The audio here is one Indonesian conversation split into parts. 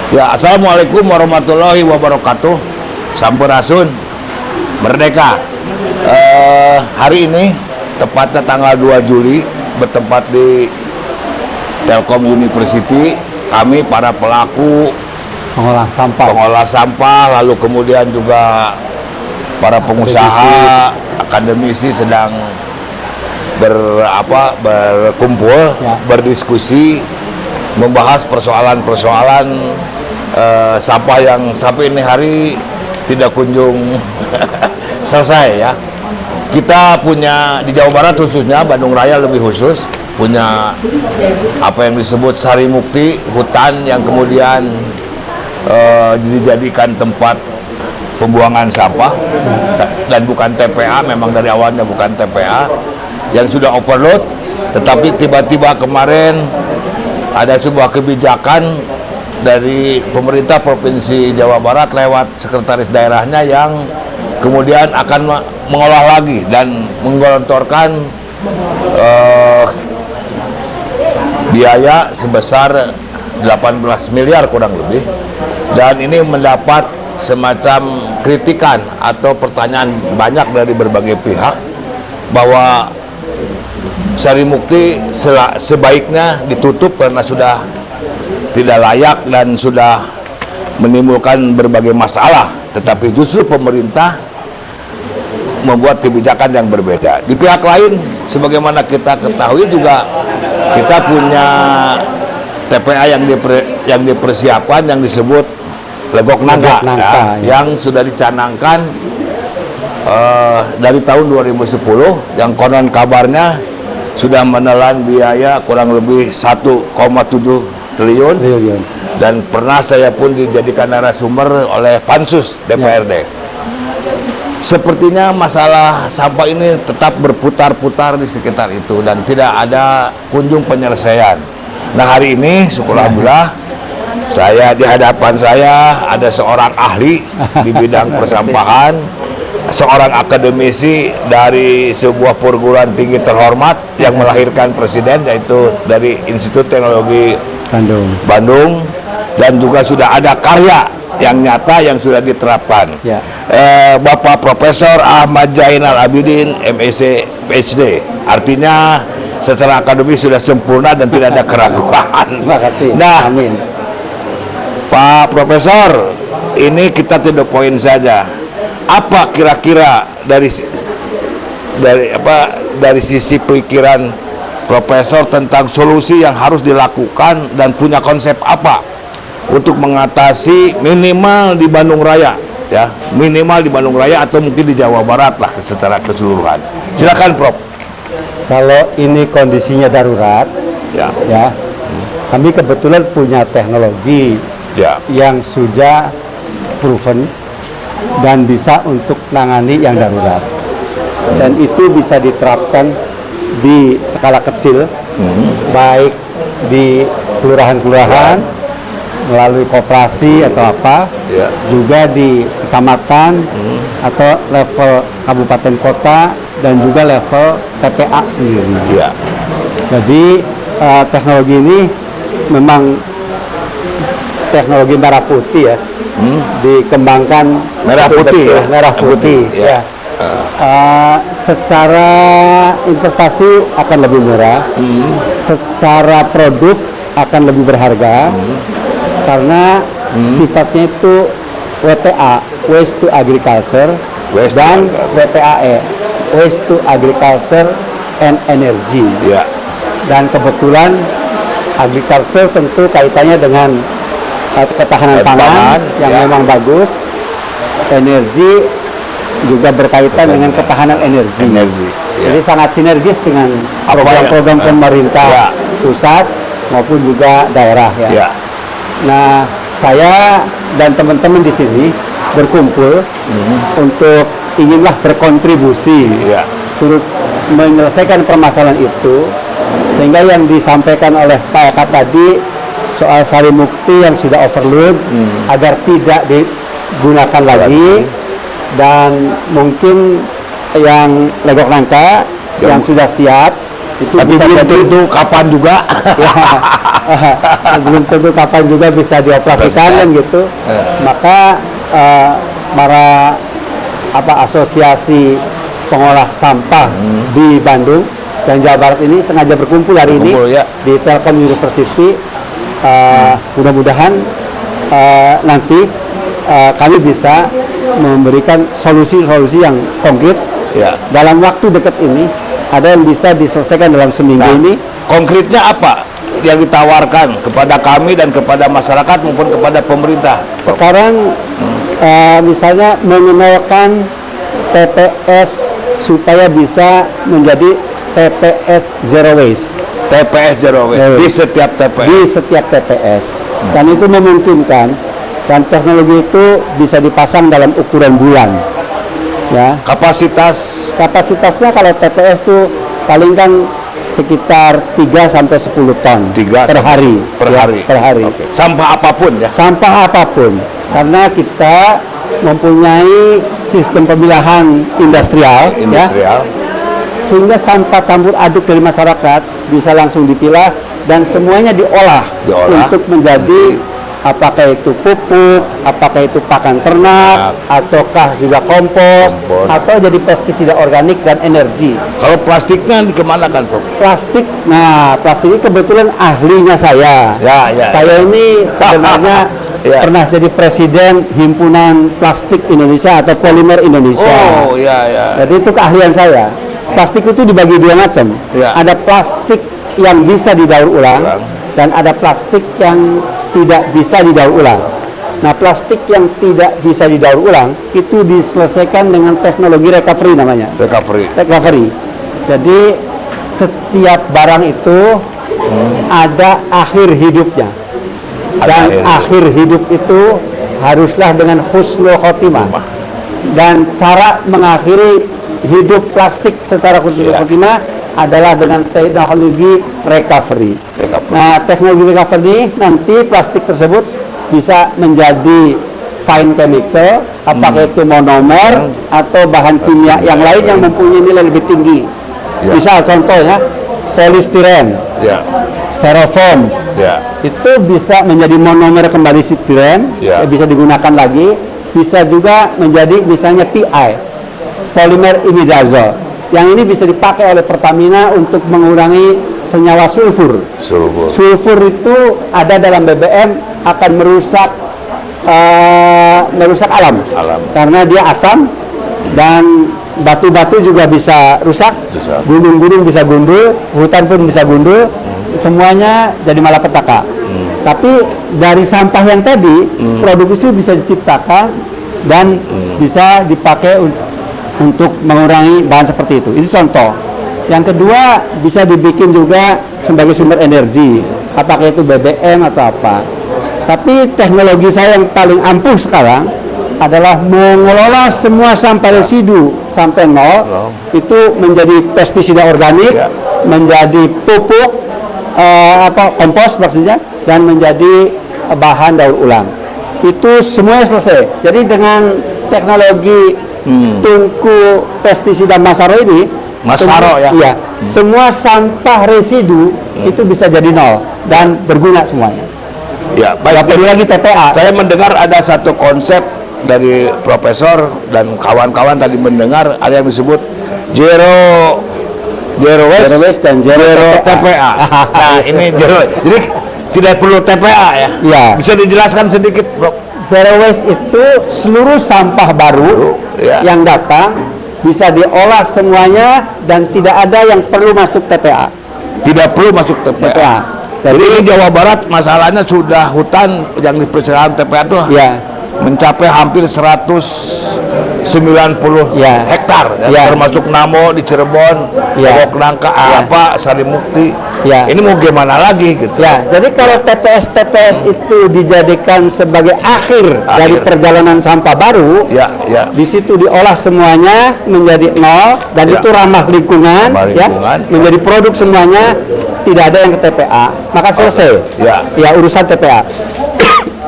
Ya, assalamualaikum warahmatullahi wabarakatuh. Sampurasun, merdeka. Hari ini tepatnya tanggal 2 Juli bertempat di Telkom University. Kami para pelaku pengolah sampah, lalu kemudian juga para pengusaha, akademisi sedang berkumpul, berdiskusi, membahas persoalan-persoalan sampah yang sampai ini hari tidak kunjung selesai ya. Kita punya di Jawa Barat khususnya, Bandung Raya lebih khusus, punya apa yang disebut Sari Mukti, hutan yang kemudian dijadikan tempat pembuangan sampah dan bukan TPA, memang dari awalnya bukan TPA, yang sudah overload, tetapi tiba-tiba kemarin ada sebuah kebijakan dari pemerintah Provinsi Jawa Barat lewat sekretaris daerahnya yang kemudian akan mengolah lagi dan menggelontorkan biaya sebesar 18 miliar kurang lebih, dan ini mendapat semacam kritikan atau pertanyaan banyak dari berbagai pihak bahwa Sari Mukti sebaiknya ditutup karena sudah tidak layak dan sudah menimbulkan berbagai masalah, tetapi justru pemerintah membuat kebijakan yang berbeda. Di pihak lain, sebagaimana kita ketahui juga, kita punya TPA yang dipersiapkan yang disebut Legok Nangka, yang sudah dicanangkan dari tahun 2010, yang konon kabarnya sudah menelan biaya kurang lebih 1,7 triliun, dan pernah saya pun dijadikan narasumber oleh Pansus DPRD. Sepertinya masalah sampah ini tetap berputar-putar di sekitar itu dan tidak ada kunjung penyelesaian. Nah, hari ini syukur alhamdulillah, di hadapan saya ada seorang ahli di bidang persampahan, seorang akademisi dari sebuah perguruan tinggi terhormat yang melahirkan presiden, yaitu dari Institut Teknologi Bandung, dan juga sudah ada karya yang nyata yang sudah diterapkan. Bapak Profesor Ahmad Zainal Abidin, MSc PhD, artinya secara akademis sudah sempurna dan tidak ada keraguan. Terima kasih. Nah, amin. Pak Profesor, ini kita to the point saja. Apa kira-kira dari sisi pikiran Profesor tentang solusi yang harus dilakukan dan punya konsep apa untuk mengatasi minimal di Bandung Raya, ya, minimal di Bandung Raya atau mungkin di Jawa Barat lah secara keseluruhan. Silakan, Prof. Kalau ini kondisinya darurat, ya, kami kebetulan punya teknologi yang sudah proven dan bisa untuk menangani yang darurat, dan itu bisa diterapkan di skala kecil, baik di kelurahan-kelurahan melalui koperasi atau apa, juga di kecamatan atau level kabupaten kota, dan juga level TPA sendiri. Jadi teknologi ini memang teknologi merah putih ya, dikembangkan merah putih. Secara investasi akan lebih murah, secara produk akan lebih berharga, karena sifatnya itu WTA, Waste to Agriculture, dan WTAE, Waste to Agriculture and Energy. Dan kebetulan agriculture tentu kaitannya dengan ketahanan pangan yang memang bagus, energi juga berkaitan dengan ketahanan energi. Jadi sangat sinergis dengan program-program pemerintah pusat maupun juga daerah ya. Nah, saya dan teman-teman di sini berkumpul untuk inginlah berkontribusi turut menyelesaikan permasalahan itu, sehingga yang disampaikan oleh Pak Eka tadi soal Sari Mukti yang sudah overload agar tidak digunakan lagi, dan mungkin yang Legok Nangka yang sudah siap itu tapi bisa belum tentu kapan juga. belum tentu kapan juga bisa dioperasikan kan gitu. Maka para asosiasi pengolah sampah di Bandung dan Jawa Barat ini sengaja berkumpul hari ini di Telkom University. Mudah-mudahan nanti kami bisa memberikan solusi-solusi yang konkret dalam waktu dekat ini. Ada yang bisa diselesaikan dalam seminggu ini. Konkretnya apa yang ditawarkan kepada kami dan kepada masyarakat maupun kepada pemerintah? Sekarang misalnya mengenalkan TPS supaya bisa menjadi TPS Zero Waste. TPS Zero Waste di setiap TPS. Di setiap TPS. Dan itu memungkinkan, dan teknologi itu bisa dipasang dalam ukuran bulan. Ya. Kapasitasnya kalau TPS itu paling kan sekitar 3 sampai 10 ton per hari. Per hari. Okay. Sampah apapun ya. Sampah apapun. Karena kita mempunyai sistem pemilahan industrial. Ya, sehingga sampah campur aduk dari masyarakat bisa langsung dipilah dan semuanya diolah untuk menjadi apakah itu pupuk, apakah itu pakan ternak, ataukah juga kompos, atau jadi pestisida organik dan energi. Kalau plastiknya dikemanakan, Prof? Plastik ini kebetulan ahlinya saya. Saya ini sebenarnya pernah jadi presiden Himpunan Plastik Indonesia atau Polimer Indonesia. Jadi itu keahlian saya. Plastik itu dibagi dua macam. Ada plastik yang bisa didaur ulang dan ada plastik yang tidak bisa didaur ulang. Nah, plastik yang tidak bisa didaur ulang itu diselesaikan dengan teknologi recovery namanya. Recovery. Jadi setiap barang itu ada akhir hidupnya. Dan akhir hidup itu haruslah dengan husnul khotimah. Dan cara mengakhiri hidup plastik secara husnul khotimah adalah dengan teknologi recovery. Nah, teknologi recovery nanti plastik tersebut bisa menjadi fine chemical, apakah itu monomer atau bahan kimia yang lain yang mempunyai nilai lebih tinggi. Misal contohnya polistiren, styrofoam, itu bisa menjadi monomer kembali stiren, bisa digunakan lagi, bisa juga menjadi misalnya PI, polymer imidazole. Yang ini bisa dipakai oleh Pertamina untuk mengurangi senyawa sulfur. Sulfur itu ada dalam BBM akan merusak alam. Karena dia asam dan batu-batu juga bisa rusak, gunung-gunung bisa gundul, hutan pun bisa gundul, semuanya jadi malapetaka. Tapi dari sampah yang tadi, produk itu bisa diciptakan dan bisa dipakai untuk mengurangi bahan seperti itu. Itu contoh. Yang kedua, bisa dibikin juga sebagai sumber energi, apakah itu BBM atau apa. Tapi teknologi saya yang paling ampuh sekarang adalah mengelola semua sampah residu sampai nol, itu menjadi pestisida organik, menjadi pupuk, kompos maksudnya, dan menjadi bahan daur ulang. Itu semuanya selesai. Jadi dengan teknologi tungku pestisida Masaro ini, semua sampah residu itu bisa jadi nol dan berguna semuanya. Baik. Perlu lagi TPA. Saya mendengar ada satu konsep dari Profesor dan kawan-kawan tadi mendengar ada yang disebut zero waste dan zero TPA. Nah, ini zero. Jadi tidak perlu TPA ya? Bisa dijelaskan sedikit, Prof? Zero waste itu seluruh sampah baru yang datang bisa diolah semuanya dan tidak ada yang perlu masuk TPA. Tidak perlu masuk TPA. Jadi ini Jawa Barat masalahnya sudah hutan yang dipersilakan TPA itu mencapai hampir 190 hektar, termasuk Namo di Cirebon, Pokok Nangka, Sarimukti. Ini mau gimana lagi gitu? Jadi kalau TPS itu dijadikan sebagai akhir dari perjalanan sampah baru, di situ diolah semuanya menjadi nol dan itu ramah lingkungan, menjadi produk semuanya, tidak ada yang ke TPA, maka selesai. Urusan TPA.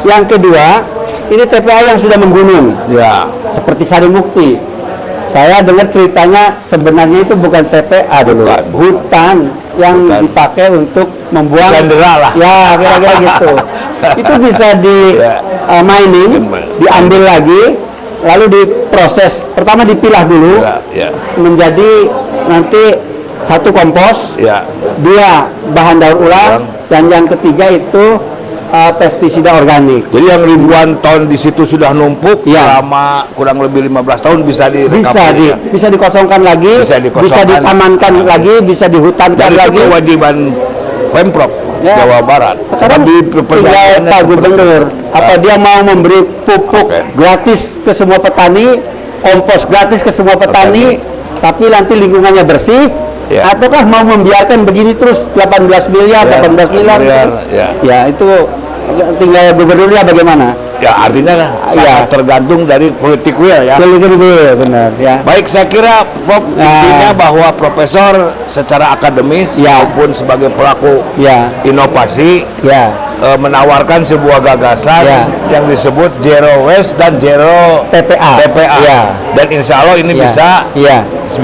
Yang kedua, ini TPA yang sudah menggunung, seperti Sarimukti. Saya dengar ceritanya sebenarnya itu bukan TPA dulu, hutan yang dipakai untuk membuang sandera lah. Ya, kira-kira gitu. Itu bisa di mining, diambil lagi, lalu diproses. Pertama dipilah dulu, menjadi nanti satu kompos, dua bahan daur ulang, dan yang ketiga itu pestisida organik. Jadi yang ribuan ton di situ sudah numpuk selama kurang lebih 15 tahun bisa bisa dikosongkan lagi, bisa ditamankan lagi, bisa dihutankan lagi. Itu kewajiban Pemprov Jawa Barat. Sekarang tinggal Pak Gubernur, apa dia mau memberi pupuk gratis ke semua petani, kompos gratis ke semua petani, tapi nanti lingkungannya bersih, ataukah mau membiarkan begini terus 18 miliar. Ya, itu tinggal gubernurnya bagaimana. Ya, artinya sangat tergantung dari politik will ya. Benar ya. Baik, saya kira Prof intinya bahwa profesor secara akademis maupun sebagai pelaku inovasi menawarkan sebuah gagasan yang disebut zero waste dan zero TPA. Dan insya Allah ini bisa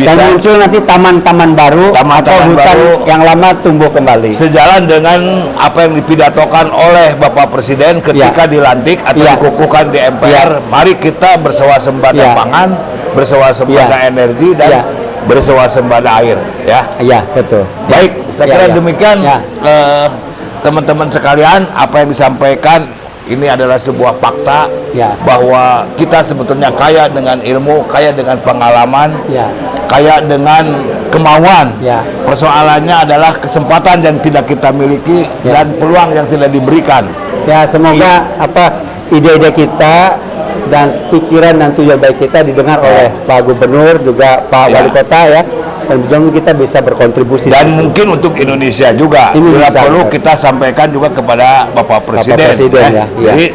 dan muncul nanti taman-taman baru atau hutan yang lama tumbuh kembali. Sejalan dengan apa yang dipidatokan oleh Bapak Presiden ketika dilantik atau dikukuhkan di MPR, mari kita berswasembada pangan, berswasembada energi, dan berswasembada air. Ya, betul. Baik, saya kira demikian teman-teman sekalian, apa yang disampaikan ini adalah sebuah fakta bahwa kita sebetulnya kaya dengan ilmu, kaya dengan pengalaman, kaya dengan kemauan. Persoalannya adalah kesempatan yang tidak kita miliki dan peluang yang tidak diberikan. Ya, semoga ide-ide kita dan pikiran dan tujuan baik kita didengar oleh Pak Gubernur, juga Pak Wali Kota dan betul kita bisa berkontribusi. Dan mungkin untuk Indonesia juga, bila perlu kita sampaikan juga kepada Bapak Presiden. Jadi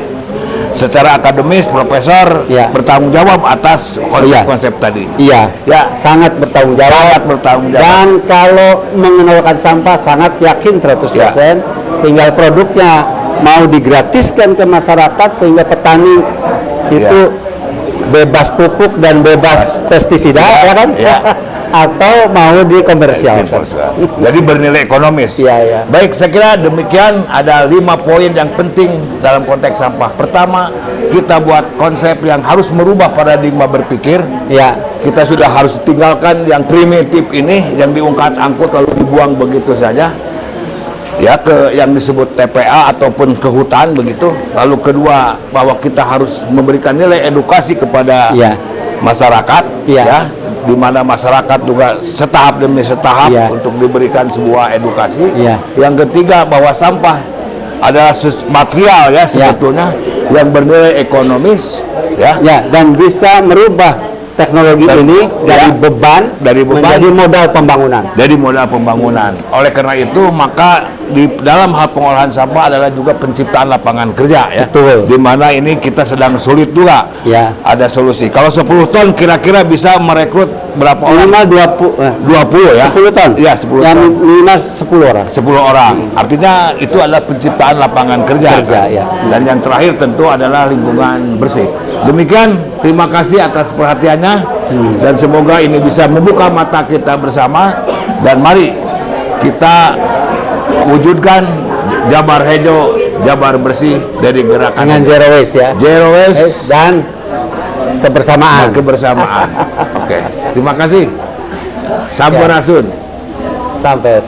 secara akademis profesor bertanggung jawab atas konsep-konsep tadi. Sangat bertanggung jawab. Dan kalau mengenalkan sampah sangat yakin 100%. Tinggal produknya mau digratiskan ke masyarakat sehingga petani itu bebas pupuk dan bebas pestisida, kan? Atau mau dikomersialkan. Jadi bernilai ekonomis. Baik, saya kira demikian. Ada 5 poin yang penting dalam konteks sampah. Pertama, kita buat konsep yang harus merubah paradigma berpikir. Kita sudah harus tinggalkan yang primitif ini, yang diungkat-angkut lalu dibuang begitu saja. Ke yang disebut TPA ataupun ke hutan begitu. Lalu kedua, bahwa kita harus memberikan nilai edukasi kepada masyarakat, di mana masyarakat juga setahap demi setahap untuk diberikan sebuah edukasi. Yang ketiga, bahwa sampah adalah material sebetulnya yang bernilai ekonomis dan bisa merubah teknologi ini dari beban menjadi modal pembangunan. Oleh karena itu, maka di dalam hal pengolahan sampah adalah juga penciptaan lapangan kerja di mana ini kita sedang sulit juga. Ada solusi. Kalau 10 ton kira-kira bisa merekrut berapa orang? Minimal 20 ya. 10 ton. 10 ton. Yang minimal 10 orang. 10 orang. Artinya itu adalah penciptaan lapangan kerja. Dan yang terakhir tentu adalah lingkungan bersih. Demikian, terima kasih atas perhatiannya dan semoga ini bisa membuka mata kita bersama, dan mari kita wujudkan Jabar Hejo, Jabar bersih dari gerakan dengan zero waste zero waste dan kebersamaan. Oke, terima kasih. Sampurasun. Sampai.